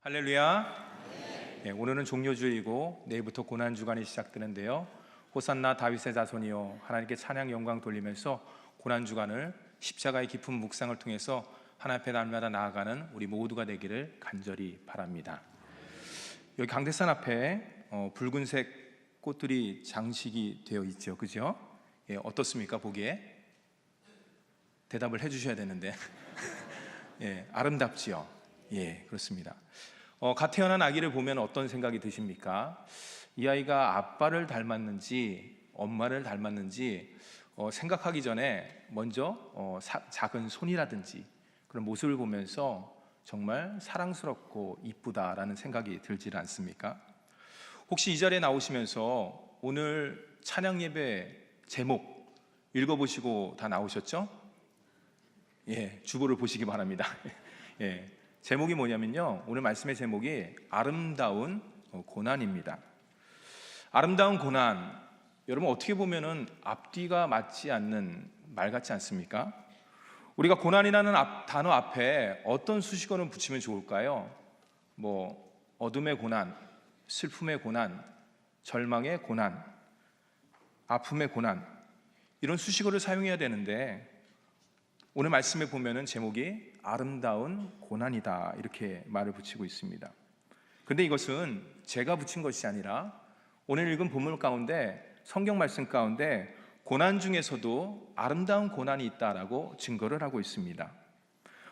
할렐루야. 오늘은 종료주일이고 내일부터 고난주간이 시작되는데요, 호산나 다윗의 자손이여 하나님께 찬양 영광 돌리면서 고난주간을 십자가의 깊은 묵상을 통해서 하나님 앞에 날마다 나아가는 우리 모두가 되기를 간절히 바랍니다. 여기 강대산 앞에 붉은색 꽃들이 장식이 되어 있죠, 그죠? 어떻습니까? 보기에 대답을 해주셔야 되는데 아름답지요? 그렇습니다. 갓 태어난 아기를 보면 어떤 생각이 드십니까? 이 아이가 아빠를 닮았는지 엄마를 닮았는지 생각하기 전에 먼저 작은 손이라든지 그런 모습을 보면서 정말 사랑스럽고 이쁘다라는 생각이 들지 않습니까? 혹시 이 자리에 나오시면서 오늘 찬양 예배 제목 읽어보시고 다 나오셨죠? 주보를 보시기 바랍니다. 제목이 뭐냐면요, 오늘 말씀의 제목이 아름다운 고난입니다. 아름다운 고난, 여러분 어떻게 보면은 앞뒤가 맞지 않는 말 같지 않습니까? 우리가 고난이라는 단어 앞에 어떤 수식어를 붙이면 좋을까요? 어둠의 고난, 슬픔의 고난, 절망의 고난, 아픔의 고난, 이런 수식어를 사용해야 되는데 오늘 말씀에 보면은 제목이 아름다운 고난이다 이렇게 말을 붙이고 있습니다. 근데 이것은 제가 붙인 것이 아니라 오늘 읽은 본문 가운데, 성경 말씀 가운데 고난 중에서도 아름다운 고난이 있다라고 증거를 하고 있습니다.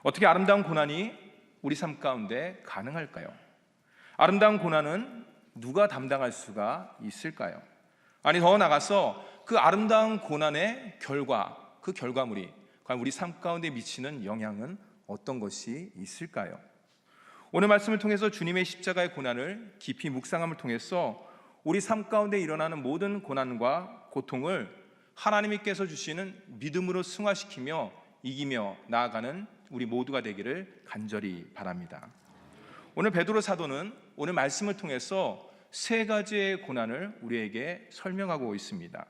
어떻게 아름다운 고난이 우리 삶 가운데 가능할까요? 아름다운 고난은 누가 담당할 수가 있을까요? 아니, 더 나아가서 그 아름다운 고난의 결과, 그 결과물이 과연 우리 삶 가운데 미치는 영향은 어떤 것이 있을까요? 오늘 말씀을 통해서 주님의 십자가의 고난을 깊이 묵상함을 통해서 우리 삶 가운데 일어나는 모든 고난과 고통을 하나님께서 주시는 믿음으로 승화시키며 이기며 나아가는 우리 모두가 되기를 간절히 바랍니다. 오늘 베드로 사도는 오늘 말씀을 통해서 세 가지의 고난을 우리에게 설명하고 있습니다.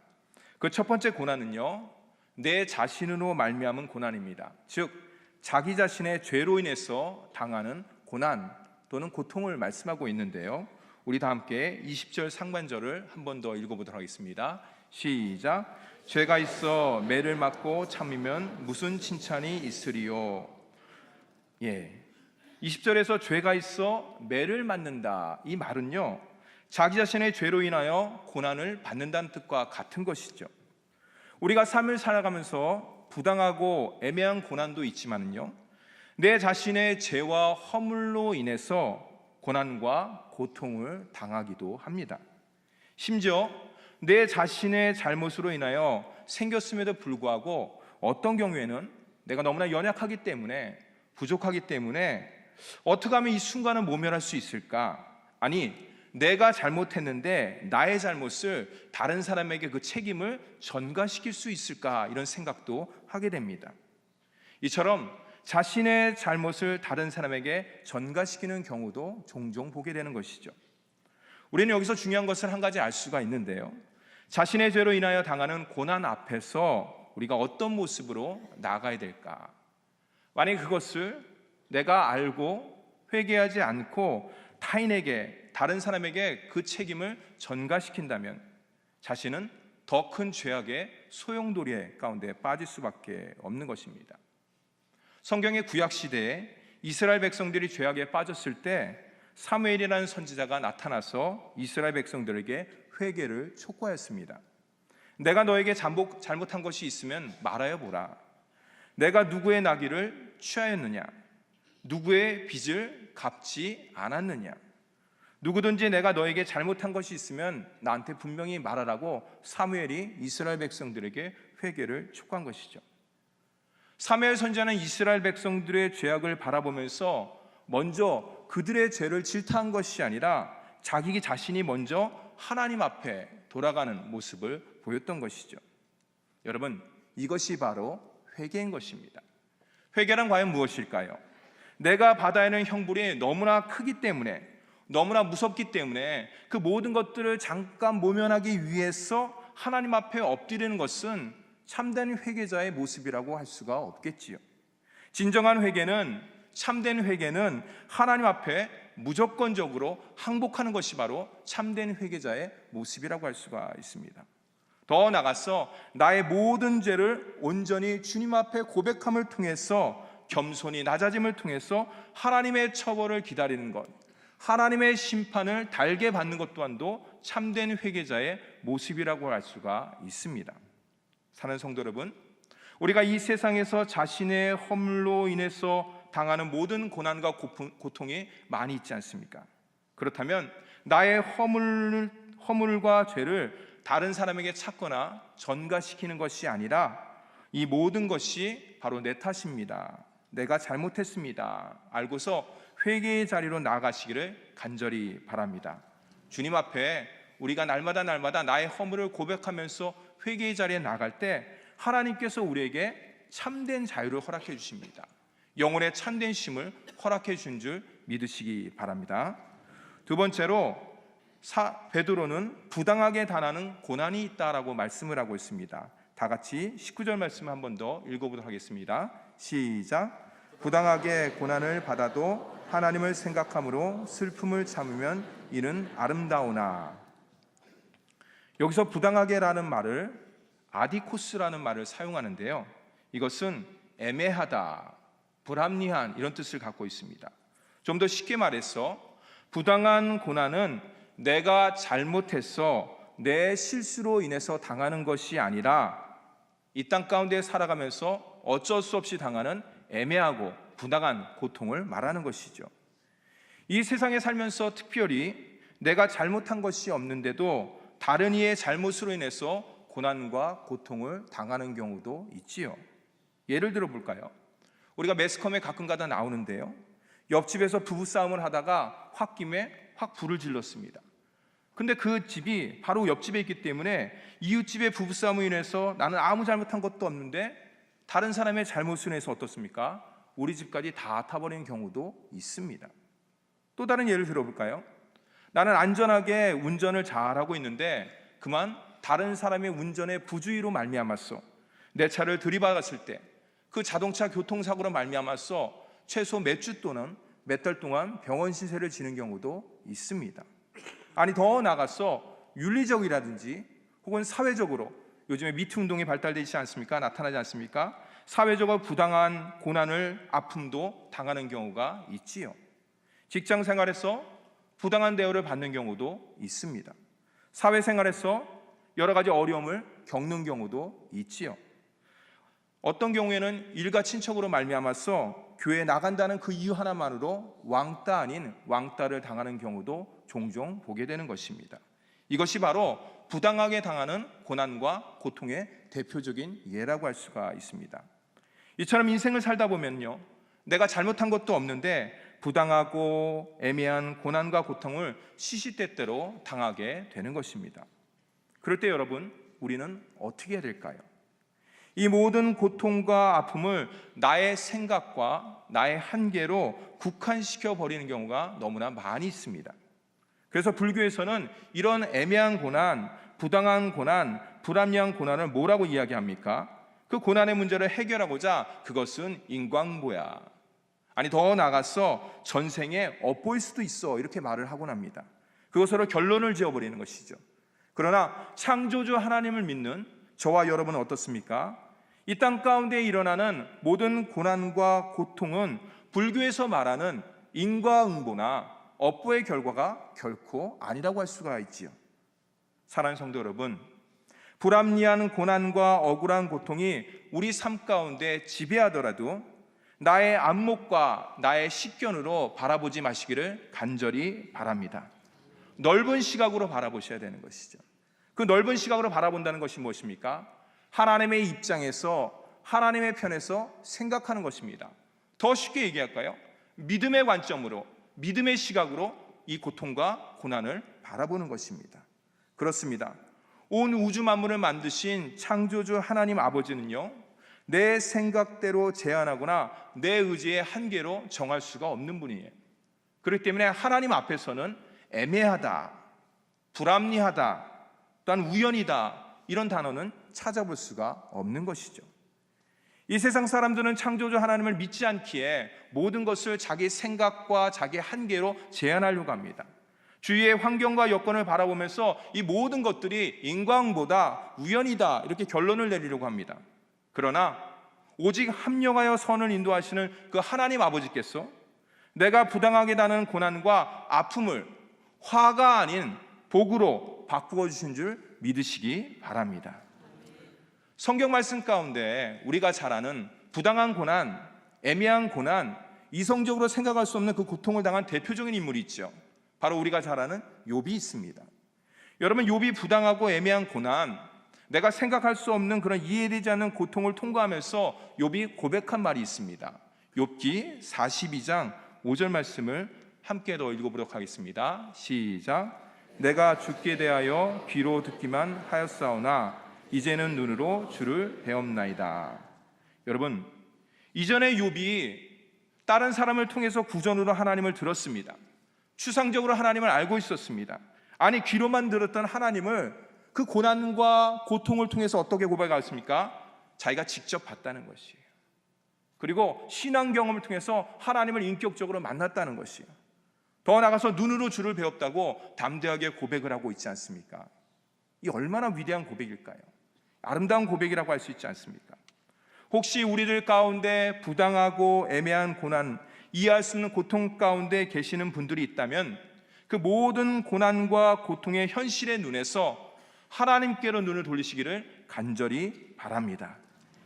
그 첫 번째 고난은요, 내 자신으로 말미암은 고난입니다. 즉 자기 자신의 죄로 인해서 당하는 고난 또는 고통을 말씀하고 있는데요, 우리 다 함께 20절 상반절을 한 번 더 읽어보도록 하겠습니다. 시작. 죄가 있어 매를 맞고 참으면 무슨 칭찬이 있으리요. 20절에서 죄가 있어 매를 맞는다, 이 말은요, 자기 자신의 죄로 인하여 고난을 받는다는 뜻과 같은 것이죠. 우리가 삶을 살아가면서 부당하고 애매한 고난도 있지만요, 내 자신의 죄와 허물로 인해서 고난과 고통을 당하기도 합니다. 심지어 내 자신의 잘못으로 인하여 생겼음에도 불구하고 어떤 경우에는 내가 너무나 연약하기 때문에, 부족하기 때문에 어떻게 하면 이 순간을 모면할 수 있을까? 아니, 내가 잘못했는데 나의 잘못을 다른 사람에게 그 책임을 전가시킬 수 있을까? 이런 생각도 하게 됩니다. 이처럼 자신의 잘못을 다른 사람에게 전가시키는 경우도 종종 보게 되는 것이죠. 우리는 여기서 중요한 것을 한 가지 알 수가 있는데요, 자신의 죄로 인하여 당하는 고난 앞에서 우리가 어떤 모습으로 나아가야 될까? 만약 그것을 내가 알고 회개하지 않고 타인에게, 다른 사람에게 그 책임을 전가시킨다면 자신은 더 큰 죄악의 소용돌이 가운데 빠질 수밖에 없는 것입니다. 성경의 구약 시대에 이스라엘 백성들이 죄악에 빠졌을 때 사무엘이라는 선지자가 나타나서 이스라엘 백성들에게 회개를 촉구하였습니다. 내가 너에게 잘못한 것이 있으면 말하여 보라. 내가 누구의 나귀를 취하였느냐? 누구의 빚을 갚지 않았느냐? 누구든지 내가 너에게 잘못한 것이 있으면 나한테 분명히 말하라고 사무엘이 이스라엘 백성들에게 회개를 촉구한 것이죠. 사무엘 선지자는 이스라엘 백성들의 죄악을 바라보면서 먼저 그들의 죄를 질타한 것이 아니라 자기 자신이 먼저 하나님 앞에 돌아가는 모습을 보였던 것이죠. 여러분, 이것이 바로 회개인 것입니다. 회개란 과연 무엇일까요? 내가 받아야 하는 형벌이 너무나 크기 때문에, 너무나 무섭기 때문에 그 모든 것들을 잠깐 모면하기 위해서 하나님 앞에 엎드리는 것은 참된 회개자의 모습이라고 할 수가 없겠지요. 진정한 회개는, 참된 회개는 하나님 앞에 무조건적으로 항복하는 것이 바로 참된 회개자의 모습이라고 할 수가 있습니다. 더 나아가서 나의 모든 죄를 온전히 주님 앞에 고백함을 통해서 겸손히 낮아짐을 통해서 하나님의 처벌을 기다리는 것, 하나님의 심판을 달게 받는 것 또한도 참된 회개자의 모습이라고 할 수가 있습니다. 사랑하는 성도 여러분, 우리가 이 세상에서 자신의 허물로 인해서 당하는 모든 고난과 고통이 많이 있지 않습니까? 그렇다면 나의 허물과 죄를 다른 사람에게 찾거나 전가시키는 것이 아니라 이 모든 것이 바로 내 탓입니다, 내가 잘못했습니다 알고서 회개의 자리로 나아가시기를 간절히 바랍니다. 주님 앞에 우리가 날마다 나의 허물을 고백하면서 회개의 자리에 나갈 때 하나님께서 우리에게 참된 자유를 허락해 주십니다. 영혼의 참된 쉼을 허락해 준 줄 믿으시기 바랍니다. 두 번째로 베드로는 부당하게 당하는 고난이 있다라고 말씀을 하고 있습니다. 다 같이 19절 말씀 한 번 더 읽어보도록 하겠습니다. 시작. 부당하게 고난을 받아도 하나님을 생각함으로 슬픔을 참으면 이는 아름다우나. 여기서 부당하게라는 말을 아디코스라는 말을 사용하는데요, 이것은 애매하다, 불합리한 이런 뜻을 갖고 있습니다. 좀 더 쉽게 말해서 부당한 고난은 내가 잘못해서 내 실수로 인해서 당하는 것이 아니라 이 땅 가운데 살아가면서 어쩔 수 없이 당하는 애매하고 부당한 고통을 말하는 것이죠. 이 세상에 살면서 특별히 내가 잘못한 것이 없는데도 다른 이의 잘못으로 인해서 고난과 고통을 당하는 경우도 있지요. 예를 들어 볼까요? 우리가 매스컴에 가끔가다 나오는데요, 옆집에서 부부싸움을 하다가 홧김에 확 불을 질렀습니다. 근데 그 집이 바로 옆집에 있기 때문에 이웃집의 부부싸움으로 인해서 나는 아무 잘못한 것도 없는데 다른 사람의 잘못으로 인해서 어떻습니까? 우리 집까지 다 타버리는 경우도 있습니다. 또 다른 예를 들어볼까요? 나는 안전하게 운전을 잘하고 있는데 그만 다른 사람의 운전의 부주의로 말미암았어 내 차를 들이받았을 때 그 자동차 교통사고로 말미암아서 최소 몇 주 또는 몇 달 동안 병원 신세를 지는 경우도 있습니다. 아니 더 나아가서 윤리적이라든지 혹은 사회적으로 요즘에 미투 운동이 발달되지 않습니까? 나타나지 않습니까? 사회적으로 부당한 고난을 아픔도 당하는 경우가 있지요. 직장 생활에서 부당한 대우를 받는 경우도 있습니다. 사회생활에서 여러 가지 어려움을 겪는 경우도 있지요. 어떤 경우에는 일가 친척으로 말미암아서 교회에 나간다는 그 이유 하나만으로 왕따 아닌 왕따를 당하는 경우도 종종 보게 되는 것입니다. 이것이 바로 부당하게 당하는 고난과 고통의 대표적인 예라고 할 수가 있습니다. 이처럼 인생을 살다 보면요, 내가 잘못한 것도 없는데 부당하고 애매한 고난과 고통을 시시때때로 당하게 되는 것입니다. 그럴 때 여러분, 우리는 어떻게 해야 될까요? 이 모든 고통과 아픔을 나의 생각과 나의 한계로 국한시켜 버리는 경우가 너무나 많이 있습니다. 그래서 불교에서는 이런 애매한 고난, 부당한 고난, 불합리한 고난을 뭐라고 이야기합니까? 그 고난의 문제를 해결하고자 그것은 인광보야, 아니 더 나아가서 전생에 엇보일 수도 있어, 이렇게 말을 하곤 합니다. 그것으로 결론을 지어버리는 것이죠. 그러나 창조주 하나님을 믿는 저와 여러분은 어떻습니까? 이 땅 가운데 일어나는 모든 고난과 고통은 불교에서 말하는 인과응보나 업보의 결과가 결코 아니라고 할 수가 있지요. 사랑하는 성도 여러분, 불합리한 고난과 억울한 고통이 우리 삶 가운데 지배하더라도 나의 안목과 나의 식견으로 바라보지 마시기를 간절히 바랍니다. 넓은 시각으로 바라보셔야 되는 것이죠. 그 넓은 시각으로 바라본다는 것이 무엇입니까? 하나님의 입장에서, 하나님의 편에서 생각하는 것입니다. 더 쉽게 얘기할까요? 믿음의 관점으로, 믿음의 시각으로 이 고통과 고난을 바라보는 것입니다. 그렇습니다. 온 우주 만물을 만드신 창조주 하나님 아버지는요, 내 생각대로 제한하거나 내 의지의 한계로 정할 수가 없는 분이에요. 그렇기 때문에 하나님 앞에서는 애매하다, 불합리하다, 또한 우연이다, 이런 단어는 찾아볼 수가 없는 것이죠. 이 세상 사람들은 창조주 하나님을 믿지 않기에 모든 것을 자기 생각과 자기 한계로 제한하려고 합니다. 주위의 환경과 여건을 바라보면서 이 모든 것들이 인과응보다, 우연이다, 이렇게 결론을 내리려고 합니다. 그러나 오직 합력하여 선을 인도하시는 그 하나님 아버지께서 내가 부당하게 당하는 고난과 아픔을 화가 아닌 복으로 바꾸어 주신 줄 믿으시기 바랍니다. 성경 말씀 가운데 우리가 잘 아는 부당한 고난, 애매한 고난, 이성적으로 생각할 수 없는 그 고통을 당한 대표적인 인물이 있죠. 바로 우리가 잘 아는 욥이 있습니다. 여러분, 욥이 부당하고 애매한 고난, 내가 생각할 수 없는 그런 이해되지 않는 고통을 통과하면서 욥이 고백한 말이 있습니다. 욥기 42장 5절 말씀을 함께 더 읽어보도록 하겠습니다. 시작. 내가 주께 대하여 귀로 듣기만 하였사오나 이제는 눈으로 주를 배옵나이다. 여러분, 이전에 욥이 다른 사람을 통해서 구전으로 하나님을 들었습니다. 추상적으로 하나님을 알고 있었습니다. 아니, 귀로만 들었던 하나님을 그 고난과 고통을 통해서 어떻게 고백했습니까? 자기가 직접 봤다는 것이에요. 그리고 신앙 경험을 통해서 하나님을 인격적으로 만났다는 것이에요. 더 나아가서 눈으로 주를 배웠다고 담대하게 고백을 하고 있지 않습니까? 이 얼마나 위대한 고백일까요? 아름다운 고백이라고 할 수 있지 않습니까? 혹시 우리들 가운데 부당하고 애매한 고난, 이해할 수 없는 고통 가운데 계시는 분들이 있다면 그 모든 고난과 고통의 현실의 눈에서 하나님께로 눈을 돌리시기를 간절히 바랍니다.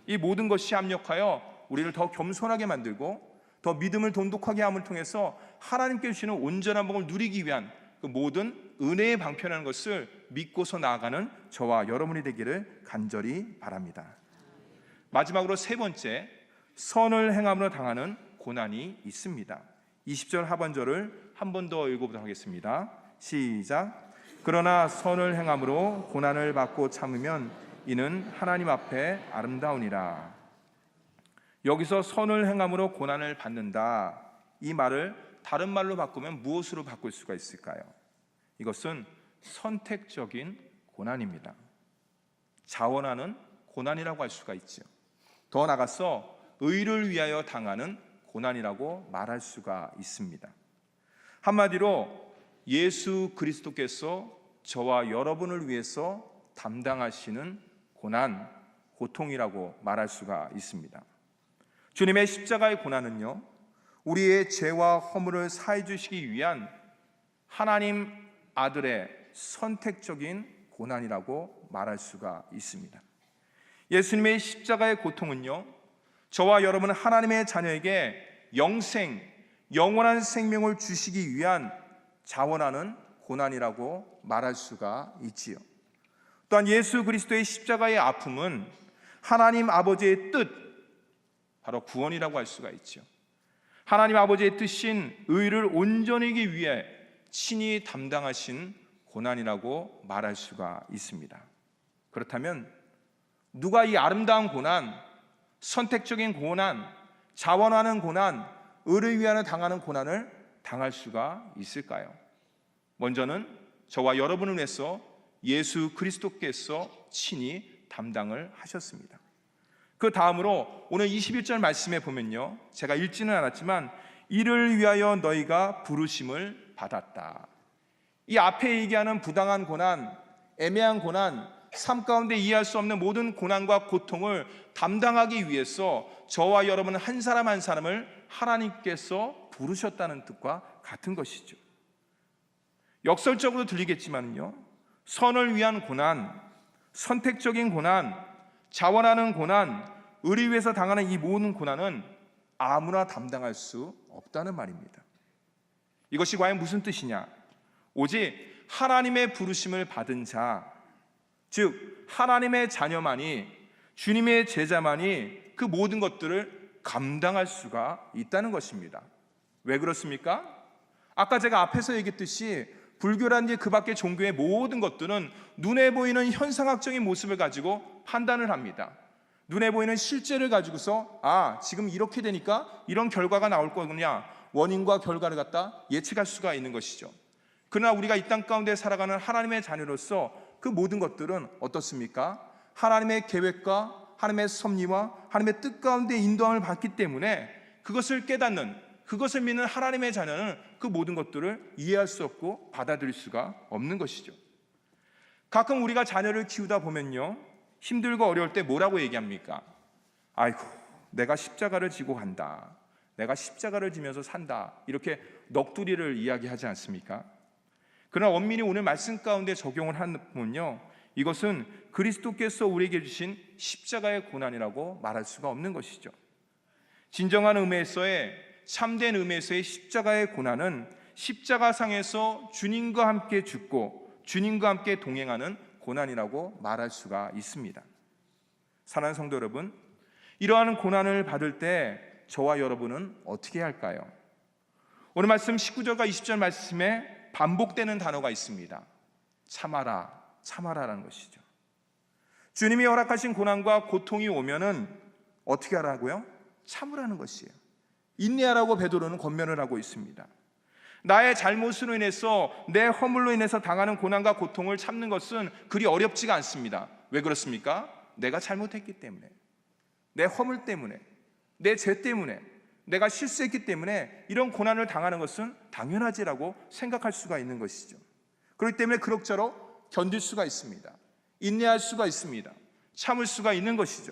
이 모든 것이 합력하여 우리를 더 겸손하게 만들고 더 믿음을 돈독하게 함을 통해서 하나님께 주시는 온전한 복을 누리기 위한 그 모든 은혜의 방편이라는 것을 믿고서 나아가는 저와 여러분이 되기를 간절히 바랍니다. 마지막으로 세 번째, 선을 행함으로 당하는 고난이 있습니다. 20절 하반절을 한 번 더 읽어보도록 하겠습니다. 시작. 그러나 선을 행함으로 고난을 받고 참으면 이는 하나님 앞에 아름다우니라. 여기서 선을 행함으로 고난을 받는다, 이 말을 다른 말로 바꾸면 무엇으로 바꿀 수가 있을까요? 이것은 선택적인 고난입니다. 자원하는 고난이라고 할 수가 있죠. 더 나아가서 의를 위하여 당하는 고난이라고 말할 수가 있습니다. 한마디로 예수 그리스도께서 저와 여러분을 위해서 담당하시는 고난, 고통이라고 말할 수가 있습니다. 주님의 십자가의 고난은요, 우리의 죄와 허물을 사해 주시기 위한 하나님 아들의 선택적인 고난이라고 말할 수가 있습니다. 예수님의 십자가의 고통은요, 저와 여러분 하나님의 자녀에게 영생, 영원한 생명을 주시기 위한 자원하는 고난이라고 말할 수가 있지요. 또한 예수 그리스도의 십자가의 아픔은 하나님 아버지의 뜻, 바로 구원이라고 할 수가 있죠. 하나님 아버지의 뜻인 의를 온전히 하기 위해 친히 담당하신 고난이라고 말할 수가 있습니다. 그렇다면 누가 이 아름다운 고난, 선택적인 고난, 자원하는 고난, 의를 위하여 당하는 고난을 당할 수가 있을까요? 먼저는 저와 여러분을 위해서 예수 그리스도께서 친히 담당을 하셨습니다. 그 다음으로 오늘 21절 말씀에 보면요, 제가 읽지는 않았지만 이를 위하여 너희가 부르심을 받았다. 이 앞에 얘기하는 부당한 고난, 애매한 고난, 삶 가운데 이해할 수 없는 모든 고난과 고통을 담당하기 위해서 저와 여러분 한 사람 한 사람을 하나님께서 부르셨다는 뜻과 같은 것이죠. 역설적으로 들리겠지만요, 선을 위한 고난, 선택적인 고난, 자원하는 고난, 의를 위해서 당하는 이 모든 고난은 아무나 담당할 수 없다는 말입니다. 이것이 과연 무슨 뜻이냐? 오직 하나님의 부르심을 받은 자, 즉 하나님의 자녀만이, 주님의 제자만이 그 모든 것들을 감당할 수가 있다는 것입니다. 왜 그렇습니까? 아까 제가 앞에서 얘기했듯이 불교라든지 그 밖의 종교의 모든 것들은 눈에 보이는 현상학적인 모습을 가지고 판단을 합니다. 눈에 보이는 실제를 가지고서 지금 이렇게 되니까 이런 결과가 나올 거구나, 원인과 결과를 갖다 예측할 수가 있는 것이죠. 그러나 우리가 이 땅 가운데 살아가는 하나님의 자녀로서 그 모든 것들은 어떻습니까? 하나님의 계획과 하나님의 섭리와 하나님의 뜻 가운데 인도함을 받기 때문에 그것을 깨닫는, 그것을 믿는 하나님의 자녀는 그 모든 것들을 이해할 수 없고 받아들일 수가 없는 것이죠. 가끔 우리가 자녀를 키우다 보면요, 힘들고 어려울 때 뭐라고 얘기합니까? 아이고, 내가 십자가를 지고 간다, 내가 십자가를 지면서 산다, 이렇게 넋두리를 이야기하지 않습니까? 그러나 엄밀히 오늘 말씀 가운데 적용을 하면요, 이것은 그리스도께서 우리에게 주신 십자가의 고난이라고 말할 수가 없는 것이죠. 진정한 의미에서의, 참된 의미에서의 십자가의 고난은 십자가상에서 주님과 함께 죽고 주님과 함께 동행하는 고난이라고 말할 수가 있습니다. 사랑하는 성도 여러분, 이러한 고난을 받을 때 저와 여러분은 어떻게 할까요? 오늘 말씀 19절과 20절 말씀에 반복되는 단어가 있습니다. 참아라, 참아라라는 것이죠. 주님이 허락하신 고난과 고통이 오면은 어떻게 하라고요? 참으라는 것이에요. 인내하라고 베드로는 권면을 하고 있습니다. 나의 잘못으로 인해서, 내 허물로 인해서 당하는 고난과 고통을 참는 것은 그리 어렵지가 않습니다. 왜 그렇습니까? 내가 잘못했기 때문에, 내 허물 때문에, 내 죄 때문에, 내가 실수했기 때문에 이런 고난을 당하는 것은 당연하지라고 생각할 수가 있는 것이죠. 그렇기 때문에 그럭저럭 견딜 수가 있습니다. 인내할 수가 있습니다. 참을 수가 있는 것이죠.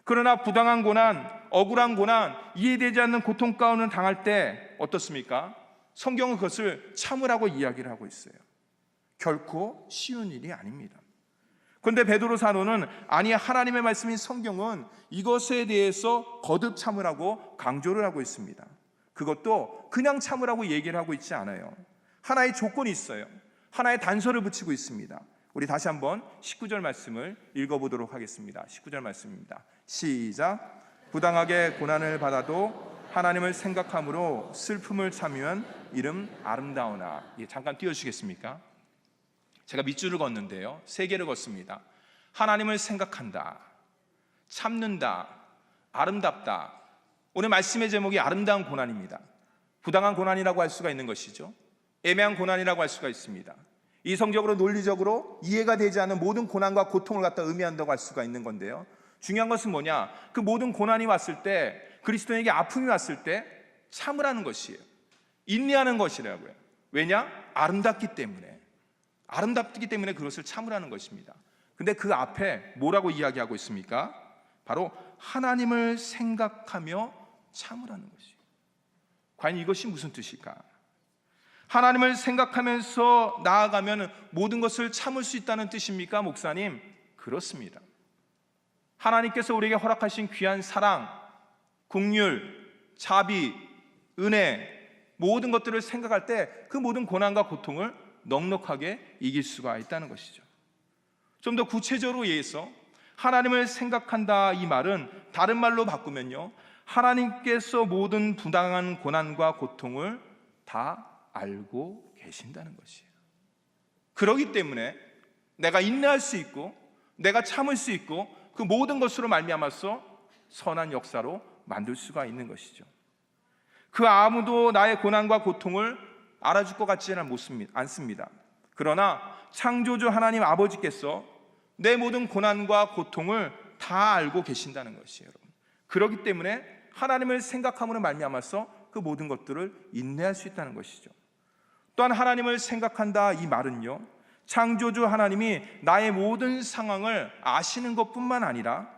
그러나 부당한 고난, 억울한 고난, 이해되지 않는 고통 가운데 당할 때 어떻습니까? 성경은 그것을 참으라고 이야기를 하고 있어요. 결코 쉬운 일이 아닙니다. 그런데 베드로 사도는 아니, 하나님의 말씀인 성경은 이것에 대해서 거듭 참으라고 강조를 하고 있습니다. 그것도 그냥 참으라고 얘기를 하고 있지 않아요. 하나의 조건이 있어요. 하나의 단서를 붙이고 있습니다. 우리 다시 한번 19절 말씀을 읽어보도록 하겠습니다. 19절 말씀입니다. 시작. 부당하게 고난을 받아도 하나님을 생각함으로 슬픔을 참으면 이름 아름다우나. 잠깐 띄워주시겠습니까? 제가 밑줄을 걷는데요, 3개를 걷습니다. 하나님을 생각한다, 참는다, 아름답다. 오늘 말씀의 제목이 아름다운 고난입니다. 부당한 고난이라고 할 수가 있는 것이죠. 애매한 고난이라고 할 수가 있습니다. 이성적으로 논리적으로 이해가 되지 않는 모든 고난과 고통을 갖다 의미한다고 할 수가 있는 건데요, 중요한 것은 뭐냐? 그 모든 고난이 왔을 때, 그리스도인에게 아픔이 왔을 때 참으라는 것이에요. 인내하는 것이라고요. 왜냐? 아름답기 때문에. 아름답기 때문에 그것을 참으라는 것입니다. 근데 그 앞에 뭐라고 이야기하고 있습니까? 바로 하나님을 생각하며 참으라는 것이에요. 과연 이것이 무슨 뜻일까? 하나님을 생각하면서 나아가면 모든 것을 참을 수 있다는 뜻입니까, 목사님? 그렇습니다. 하나님께서 우리에게 허락하신 귀한 사랑, 긍휼, 자비, 은혜, 모든 것들을 생각할 때 그 모든 고난과 고통을 넉넉하게 이길 수가 있다는 것이죠. 좀 더 구체적으로 얘기해서 하나님을 생각한다, 이 말은 다른 말로 바꾸면요, 하나님께서 모든 부당한 고난과 고통을 다 알고 계신다는 것이에요. 그렇기 때문에 내가 인내할 수 있고, 내가 참을 수 있고, 그 모든 것으로 말미암아서 선한 역사로 만들 수가 있는 것이죠. 그 아무도 나의 고난과 고통을 알아줄 것 같지는 않습니다. 그러나 창조주 하나님 아버지께서 내 모든 고난과 고통을 다 알고 계신다는 것이에요, 여러분. 그렇기 때문에 하나님을 생각함으로 말미암아서 그 모든 것들을 인내할 수 있다는 것이죠. 또한 하나님을 생각한다, 이 말은요, 창조주 하나님이 나의 모든 상황을 아시는 것뿐만 아니라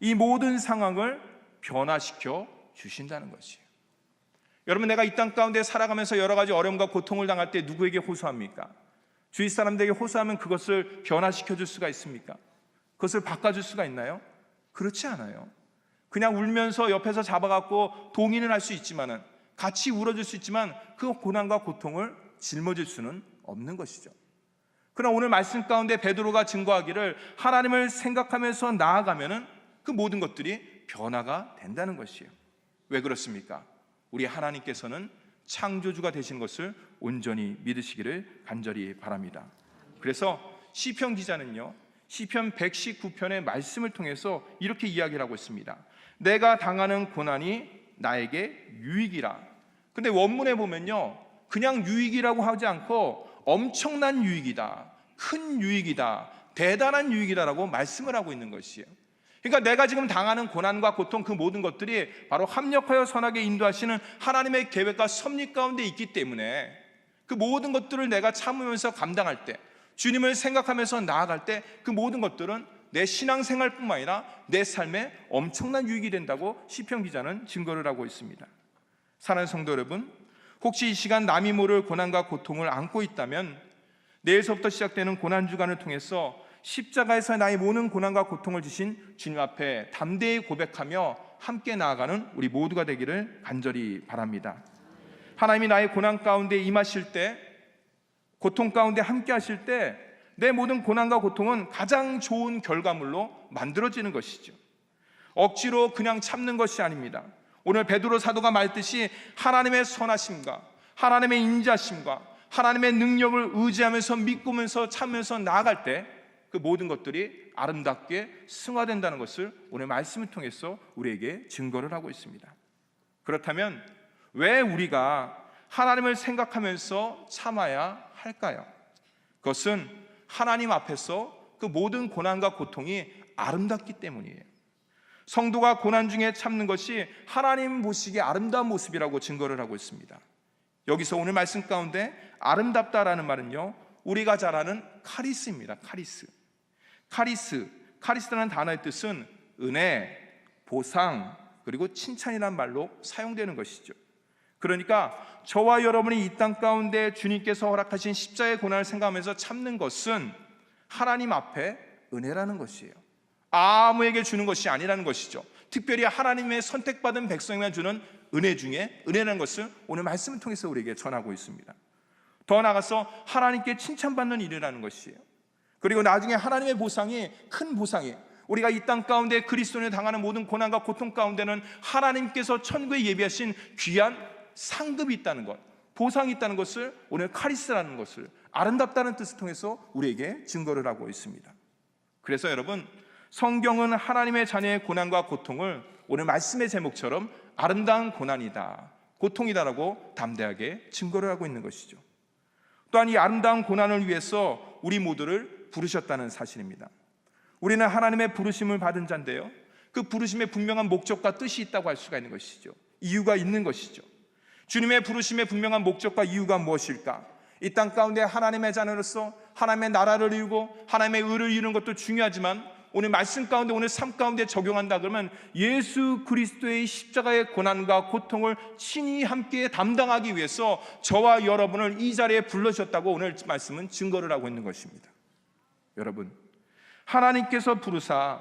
이 모든 상황을 변화시켜 주신다는 것이에요. 여러분, 내가 이 땅 가운데 살아가면서 여러 가지 어려움과 고통을 당할 때 누구에게 호소합니까? 주위 사람들에게 호소하면 그것을 변화시켜 줄 수가 있습니까? 그것을 바꿔줄 수가 있나요? 그렇지 않아요. 그냥 울면서 옆에서 잡아갖고 동의는 할 수 있지만은, 같이 울어줄 수 있지만 그 고난과 고통을 짊어질 수는 없는 것이죠. 그러나 오늘 말씀 가운데 베드로가 증거하기를 하나님을 생각하면서 나아가면은 그 모든 것들이 변화가 된다는 것이에요. 왜 그렇습니까? 우리 하나님께서는 창조주가 되신 것을 온전히 믿으시기를 간절히 바랍니다. 그래서 시편 기자는요, 시편 119편의 말씀을 통해서 이렇게 이야기를 하고 있습니다. 내가 당하는 고난이 나에게 유익이라. 근데 원문에 보면요, 그냥 유익이라고 하지 않고 엄청난 유익이다, 큰 유익이다, 대단한 유익이다라고 말씀을 하고 있는 것이에요. 그러니까 내가 지금 당하는 고난과 고통, 그 모든 것들이 바로 합력하여 선하게 인도하시는 하나님의 계획과 섭리 가운데 있기 때문에 그 모든 것들을 내가 참으면서 감당할 때, 주님을 생각하면서 나아갈 때 그 모든 것들은 내 신앙생활뿐만 아니라 내 삶에 엄청난 유익이 된다고 시편 기자는 증거를 하고 있습니다. 사랑하는 성도 여러분, 혹시 이 시간 남이 모를 고난과 고통을 안고 있다면 내일서부터 시작되는 고난주간을 통해서 십자가에서 나의 모든 고난과 고통을 지신 주님 앞에 담대히 고백하며 함께 나아가는 우리 모두가 되기를 간절히 바랍니다. 하나님이 나의 고난 가운데 임하실 때, 고통 가운데 함께 하실 때 내 모든 고난과 고통은 가장 좋은 결과물로 만들어지는 것이죠. 억지로 그냥 참는 것이 아닙니다. 오늘 베드로 사도가 말했듯이 하나님의 선하심과 하나님의 인자심과 하나님의 능력을 의지하면서 믿으면서 참으면서 나아갈 때 그 모든 것들이 아름답게 승화된다는 것을 오늘 말씀을 통해서 우리에게 증거를 하고 있습니다. 그렇다면 왜 우리가 하나님을 생각하면서 참아야 할까요? 그것은 하나님 앞에서 그 모든 고난과 고통이 아름답기 때문이에요. 성도가 고난 중에 참는 것이 하나님 보시기에 아름다운 모습이라고 증거를 하고 있습니다. 여기서 오늘 말씀 가운데 아름답다라는 말은요, 우리가 잘 아는 카리스입니다. 카리스라는 단어의 뜻은 은혜, 보상, 그리고 칭찬이라는 말로 사용되는 것이죠. 그러니까 저와 여러분이 이 땅 가운데 주님께서 허락하신 십자가의 고난을 생각하면서 참는 것은 하나님 앞에 은혜라는 것이에요. 아무에게 주는 것이 아니라는 것이죠. 특별히 하나님의 선택받은 백성에만 주는 은혜 중에 은혜라는 것을 오늘 말씀을 통해서 우리에게 전하고 있습니다. 더 나아가서 하나님께 칭찬받는 일이라는 것이에요. 그리고 나중에 하나님의 보상이 큰 보상이에요. 우리가 이 땅 가운데 그리스도인을 당하는 모든 고난과 고통 가운데는 하나님께서 천국에 예비하신 귀한 상급이 있다는 것, 보상이 있다는 것을 오늘 카리스라는 것을, 아름답다는 뜻을 통해서 우리에게 증거를 하고 있습니다. 그래서 여러분, 성경은 하나님의 자녀의 고난과 고통을 오늘 말씀의 제목처럼 아름다운 고난이다, 고통이다라고 담대하게 증거를 하고 있는 것이죠. 또한 이 아름다운 고난을 위해서 우리 모두를 부르셨다는 사실입니다. 우리는 하나님의 부르심을 받은 자인데요, 그 부르심에 분명한 목적과 뜻이 있다고 할 수가 있는 것이죠. 이유가 있는 것이죠. 주님의 부르심의 분명한 목적과 이유가 무엇일까? 이 땅 가운데 하나님의 자녀로서 하나님의 나라를 이루고 하나님의 의를 이루는 것도 중요하지만 오늘 말씀 가운데, 오늘 삶 가운데 적용한다 그러면 예수 그리스도의 십자가의 고난과 고통을 친히 함께 담당하기 위해서 저와 여러분을 이 자리에 불러주셨다고 오늘 말씀은 증거를 하고 있는 것입니다. 여러분, 하나님께서 부르사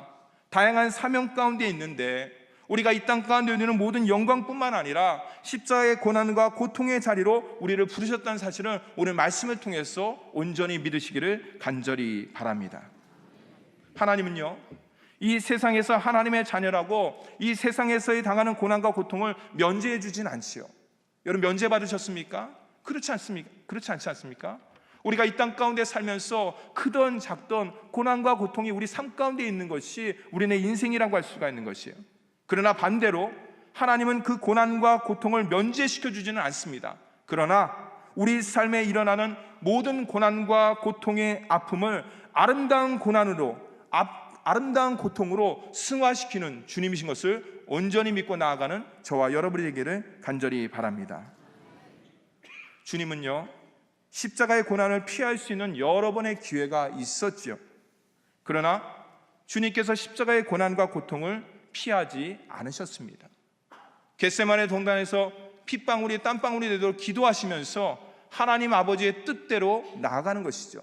다양한 사명 가운데 있는데 우리가 이 땅 가운데 누리는 모든 영광뿐만 아니라 십자가의 고난과 고통의 자리로 우리를 부르셨다는 사실을 오늘 말씀을 통해서 온전히 믿으시기를 간절히 바랍니다. 하나님은요, 이 세상에서 하나님의 자녀라고 이 세상에서의 당하는 고난과 고통을 면제해 주진 않지요. 여러분, 면제 받으셨습니까? 그렇지 않지 않습니까? 우리가 이 땅 가운데 살면서 크던 작던 고난과 고통이 우리 삶 가운데 있는 것이 우리네 인생이라고 할 수가 있는 것이에요. 그러나 반대로 하나님은 그 고난과 고통을 면제시켜 주지는 않습니다. 그러나 우리 삶에 일어나는 모든 고난과 고통의 아픔을 아름다운 고난으로, 아름다운 고통으로 승화시키는 주님이신 것을 온전히 믿고 나아가는 저와 여러분이 되기를 간절히 바랍니다. 주님은요, 십자가의 고난을 피할 수 있는 여러 번의 기회가 있었지요. 그러나 주님께서 십자가의 고난과 고통을 피하지 않으셨습니다. 겟세마네 동산에서 핏방울이 땀방울이 되도록 기도하시면서 하나님 아버지의 뜻대로 나아가는 것이죠.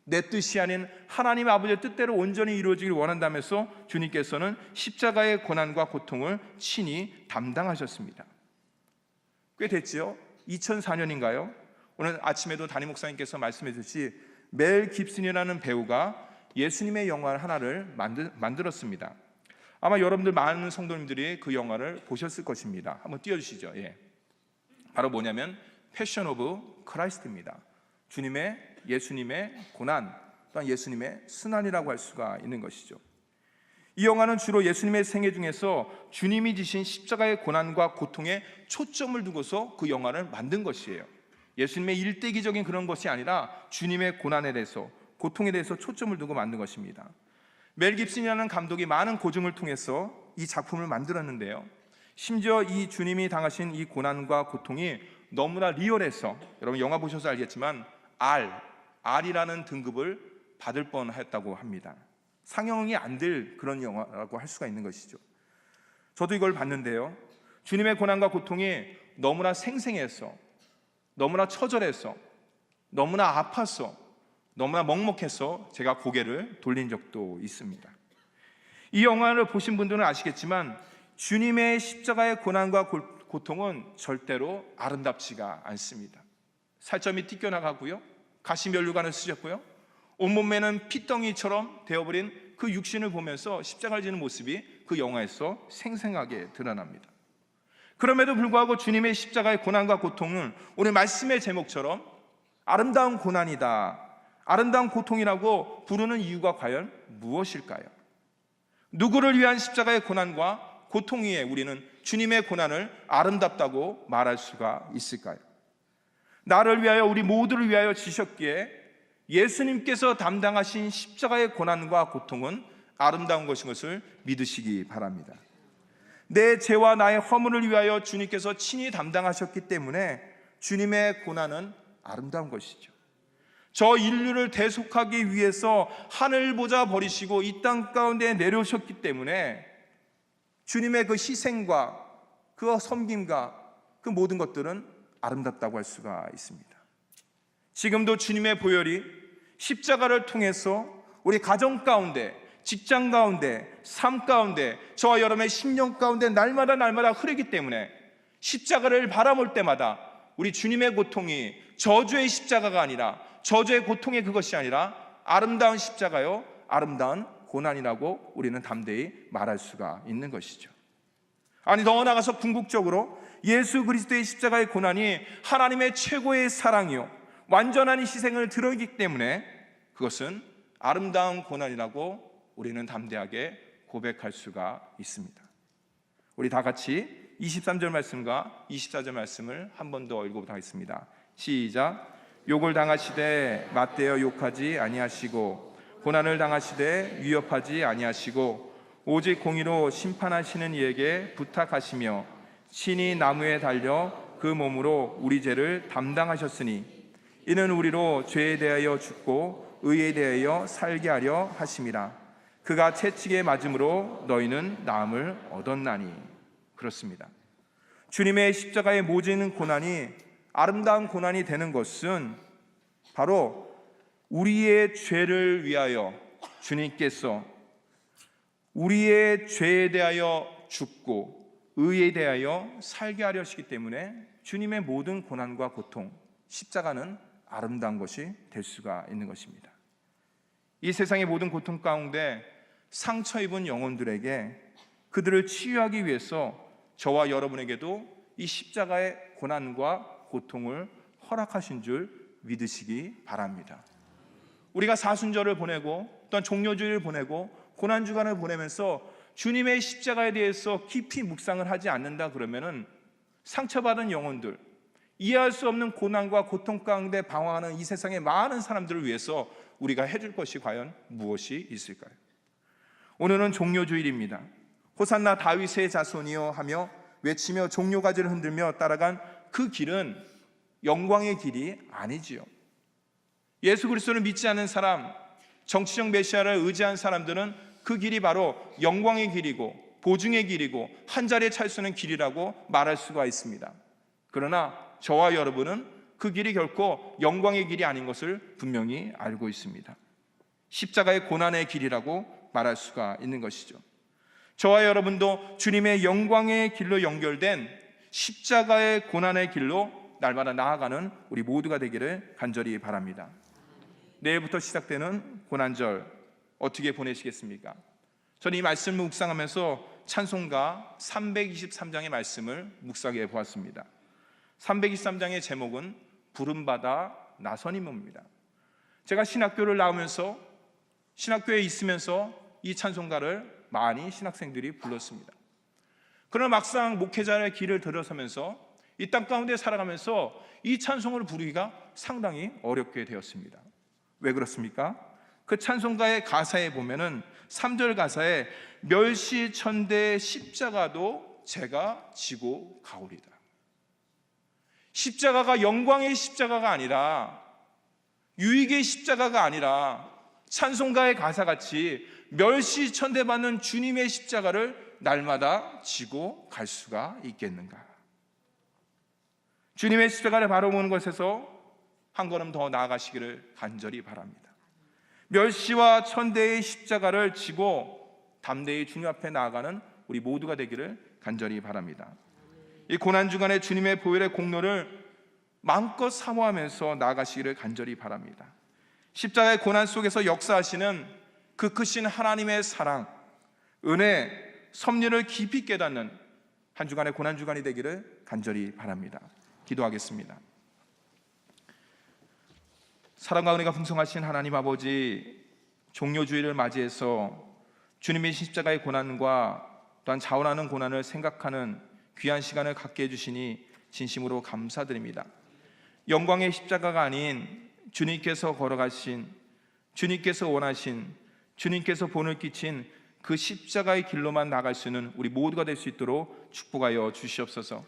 내 뜻이 아닌 하나님 아버지의 뜻대로 온전히 이루어지길 원한다면서 주님께서는 십자가의 고난과 고통을 친히 담당하셨습니다. 꽤 됐지요? 2004년인가요? 오늘 아침에도 담임 목사님께서 말씀해 주셨듯이 멜 깁슨이라는 배우가 예수님의 영화 하나를 만들었습니다. 아마 여러분들 많은 성도님들이 그 영화를 보셨을 것입니다. 한번 띄워주시죠. 예. 바로 뭐냐면 패션 오브 크라이스트입니다. 예수님의 고난, 또한 예수님의 순환이라고 할 수가 있는 것이죠. 이 영화는 주로 예수님의 생애 중에서 주님이 지신 십자가의 고난과 고통에 초점을 두고서 그 영화를 만든 것이에요. 예수님의 일대기적인 그런 것이 아니라 주님의 고난에 대해서, 고통에 대해서 초점을 두고 만든 것입니다. 멜 깁슨이라는 감독이 많은 고증을 통해서 이 작품을 만들었는데요, 심지어 이 주님이 당하신 이 고난과 고통이 너무나 리얼해서, 여러분 영화 보셔서 알겠지만 R이라는 등급을 받을 뻔했다고 합니다. 상영이 안 될 그런 영화라고 할 수가 있는 것이죠. 저도 이걸 봤는데요, 주님의 고난과 고통이 너무나 생생해서, 너무나 처절해서, 너무나 아파서, 너무나 먹먹해서 제가 고개를 돌린 적도 있습니다. 이 영화를 보신 분들은 아시겠지만 주님의 십자가의 고난과 고통은 절대로 아름답지가 않습니다. 살점이 찢겨나가고요, 가시면류관을 쓰셨고요, 온몸에는 피덩이처럼 되어버린 그 육신을 보면서 십자가를 지는 모습이 그 영화에서 생생하게 드러납니다. 그럼에도 불구하고 주님의 십자가의 고난과 고통은 오늘 말씀의 제목처럼 아름다운 고난이다, 아름다운 고통이라고 부르는 이유가 과연 무엇일까요? 누구를 위한 십자가의 고난과 고통 위에 우리는 주님의 고난을 아름답다고 말할 수가 있을까요? 나를 위하여, 우리 모두를 위하여 지셨기에 예수님께서 담당하신 십자가의 고난과 고통은 아름다운 것인 것을 믿으시기 바랍니다. 내 죄와 나의 허물을 위하여 주님께서 친히 담당하셨기 때문에 주님의 고난은 아름다운 것이죠. 저 인류를 대속하기 위해서 하늘 보좌 버리시고 이 땅 가운데 내려오셨기 때문에 주님의 그 희생과 그 섬김과 그 모든 것들은 아름답다고 할 수가 있습니다. 지금도 주님의 보혈이 십자가를 통해서 우리 가정 가운데, 직장 가운데, 삶 가운데, 저와 여러분의 심령 가운데 날마다 흐르기 때문에 십자가를 바라볼 때마다 우리 주님의 고통이 저주의 십자가가 아니라, 저주의 고통의 그것이 아니라 아름다운 십자가요, 아름다운 고난이라고 우리는 담대히 말할 수가 있는 것이죠. 아니, 더 나아가서 궁극적으로 예수 그리스도의 십자가의 고난이 하나님의 최고의 사랑이요, 완전한 희생을 드러내기 때문에 그것은 아름다운 고난이라고 우리는 담대하게 고백할 수가 있습니다. 우리 다 같이 23절 말씀과 24절 말씀을 한 번 더 읽어보도록 하겠습니다. 시작. 욕을 당하시되 맞대어 욕하지 아니하시고 고난을 당하시되 위협하지 아니하시고 오직 공의로 심판하시는 이에게 부탁하시며 친히 나무에 달려 그 몸으로 우리 죄를 담당하셨으니 이는 우리로 죄에 대하여 죽고 의에 대하여 살게 하려 하심이라. 그가 채찍에 맞음으로 너희는 나음을 얻었나니. 그렇습니다. 주님의 십자가의 모진 고난이 아름다운 고난이 되는 것은 바로 우리의 죄를 위하여 주님께서 우리의 죄에 대하여 죽고 의에 대하여 살게 하려 하시기 때문에 주님의 모든 고난과 고통, 십자가는 아름다운 것이 될 수가 있는 것입니다. 이 세상의 모든 고통 가운데 상처 입은 영혼들에게 그들을 치유하기 위해서 저와 여러분에게도 이 십자가의 고난과 고통을 허락하신 줄 믿으시기 바랍니다. 우리가 사순절을 보내고 또한 종료주일을 보내고 고난주간을 보내면서 주님의 십자가에 대해서 깊이 묵상을 하지 않는다 그러면은 상처받은 영혼들, 이해할 수 없는 고난과 고통 가운데 방황하는 이 세상의 많은 사람들을 위해서 우리가 해줄 것이 과연 무엇이 있을까요? 오늘은 종료주일입니다. 호산나 다윗의 자손이여 하며 외치며 종료가지를 흔들며 따라간 그 길은 영광의 길이 아니지요. 예수 그리스도를 믿지 않는 사람, 정치적 메시아를 의지한 사람들은 그 길이 바로 영광의 길이고 보증의 길이고 한 자리에 찰 수 있는 길이라고 말할 수가 있습니다. 그러나 저와 여러분은 그 길이 결코 영광의 길이 아닌 것을 분명히 알고 있습니다. 십자가의 고난의 길이라고 말할 수가 있는 것이죠. 저와 여러분도 주님의 영광의 길로 연결된 십자가의 고난의 길로 날마다 나아가는 우리 모두가 되기를 간절히 바랍니다. 내일부터 시작되는 고난절 어떻게 보내시겠습니까? 저는 이 말씀을 묵상하면서 찬송가 323장의 말씀을 묵상해 보았습니다. 323장의 제목은 부름받아 나선임입니다. 제가 신학교를 나오면서 신학교에 있으면서 이 찬송가를 많이 신학생들이 불렀습니다. 그러나 막상 목회자의 길을 들어서면서 이 땅 가운데 살아가면서 이 찬송을 부르기가 상당히 어렵게 되었습니다. 왜 그렇습니까? 그 찬송가의 가사에 보면은 3절 가사에 멸시천대의 십자가도 제가 지고 가오리다. 십자가가 영광의 십자가가 아니라, 유익의 십자가가 아니라 찬송가의 가사같이 멸시천대받는 주님의 십자가를 날마다 지고 갈 수가 있겠는가? 주님의 십자가를 바라보는 것에서 한 걸음 더 나아가시기를 간절히 바랍니다. 멸시와 천대의 십자가를 지고 담대히 주님 앞에 나아가는 우리 모두가 되기를 간절히 바랍니다. 이 고난주간에 주님의 보혈의 공로를 마음껏 사모하면서 나아가시기를 간절히 바랍니다. 십자가의 고난 속에서 역사하시는 그 크신 하나님의 사랑, 은혜, 섭리를 깊이 깨닫는 한 주간의 고난주간이 되기를 간절히 바랍니다. 기도하겠습니다. 사랑과 은혜가 풍성하신 하나님 아버지, 종료주의를 맞이해서 주님의 십자가의 고난과 또한 자원하는 고난을 생각하는 귀한 시간을 갖게 해주시니 진심으로 감사드립니다. 영광의 십자가가 아닌 주님께서 걸어가신, 주님께서 원하신, 주님께서 본을 끼친 그 십자가의 길로만 나갈 수 있는 우리 모두가 될 수 있도록 축복하여 주시옵소서.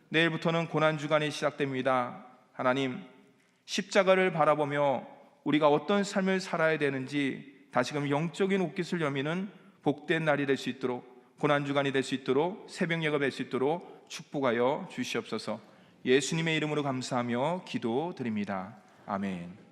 내일부터는 고난주간이 시작됩니다. 하나님, 십자가를 바라보며 우리가 어떤 삶을 살아야 되는지 다시금 영적인 옷깃을 여미는 복된 날이 될 수 있도록, 고난주간이 될 수 있도록, 새벽예가 될 수 있도록 축복하여 주시옵소서. 예수님의 이름으로 감사하며 기도드립니다. 아멘.